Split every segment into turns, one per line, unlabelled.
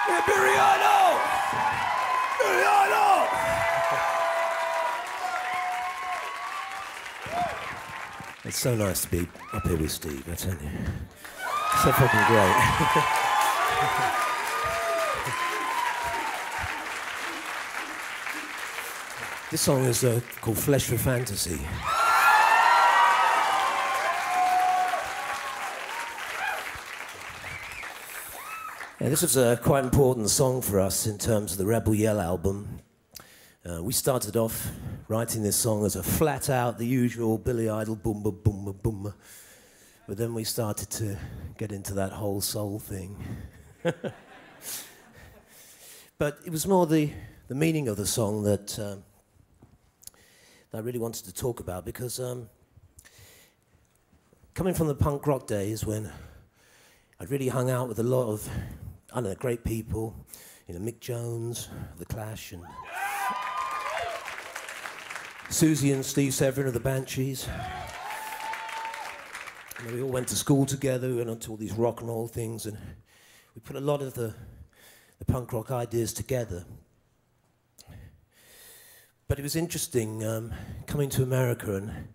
Yeah, Billy.Idol! Billy.Idol! It's so nice to be up here with Steve, I tell you. So fucking great. This song is called Flesh for Fantasy. Yeah, this was a quite important song for us in terms of the Rebel Yell album. We started off writing this song as a flat out, the usual Billy Idol boom, boom, boom, boom. But then we started to get into that whole soul thing. But it was more the meaning of the song that I really wanted to talk about, because coming from the punk rock days when I'd really hung out with a lot of, I don't know, great people, you know, Mick Jones, The Clash, and Susie and Steve Severin of the Banshees. You know, we all went to school together, we went on to all these rock and roll things, and we put a lot of the punk rock ideas together. But it was interesting coming to America and,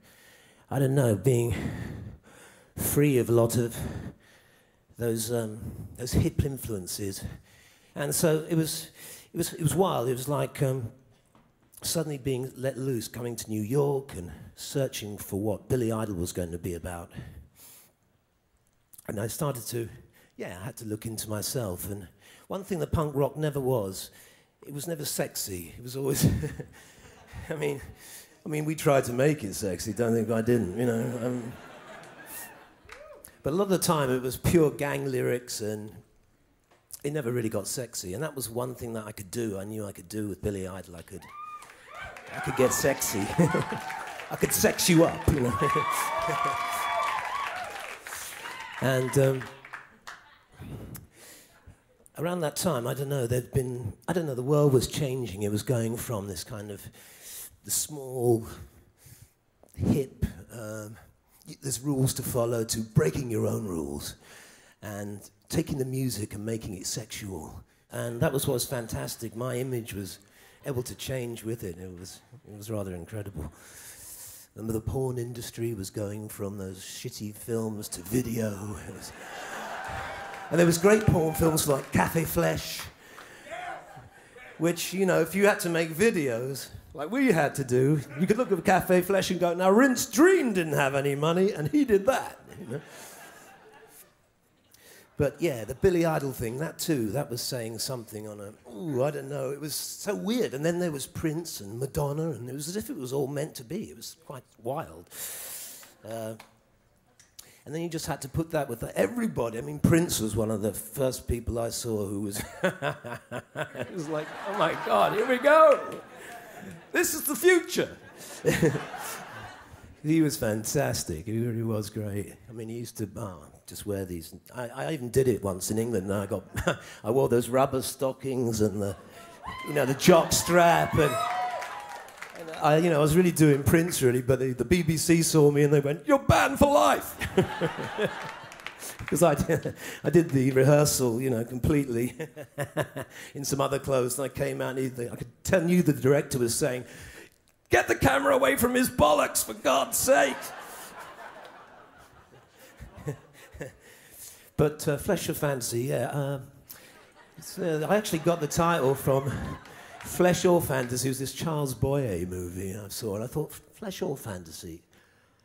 I don't know, being free of a lot of those hip influences. And so it was wild. It was like suddenly being let loose, coming to New York and searching for what Billy Idol was going to be about. And I started to, I had to look into myself. And one thing that punk rock never was, it was never sexy. It was always, I mean, we tried to make it sexy. Don't think I didn't, you know. But a lot of the time it was pure gang lyrics, and it never really got sexy. And that was one thing that I could do. I knew I could do with Billy Idol. I could get sexy. I could sex you up, you know. And around that time, I don't know, the world was changing. It was going from this kind of the small, hip, there's rules to follow, to breaking your own rules and taking the music and making it sexual. And that was what was fantastic. My image was able to change with it. It was rather incredible. And the porn industry was going from those shitty films to video. And there was great porn films like Cafe.Flesh, which, you know, if you had to make videos like we had to do, you could look at Cafe.Flesh and go, now Rince Dream didn't have any money and he did that, you know? But yeah, the Billy Idol thing, that too, that was saying something on a, I don't know, it was so weird. And then there was Prince and Madonna, and it was as if it was all meant to be. It was quite wild. And then you just had to put that with everybody. I mean, Prince was one of the first people I saw who was, it was like, oh my God, here we go. This is the future. He was fantastic. He really was great. I mean, he used to just wear these. I even did it once in England. And I wore those rubber stockings and the jock strap, and I was really doing Prince really. But the BBC saw me and they went, "You're banned for life," because I did the rehearsal, completely in some other clothes, and I came out. And I could tell you the director was saying, "Get the camera away from his bollocks, for God's sake!" But Flesh of Fantasy, I actually got the title from Flesh or Fantasy. It was this Charles Boyer movie I saw, and I thought, Flesh or Fantasy?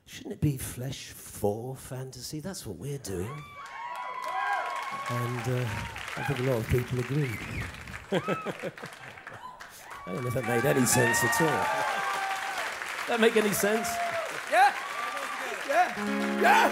Shouldn't it be Flesh for Fantasy? That's what we're doing. And I think a lot of people agreed. I don't know if that made any sense at all. That make any sense? Yeah! Yeah! Yeah!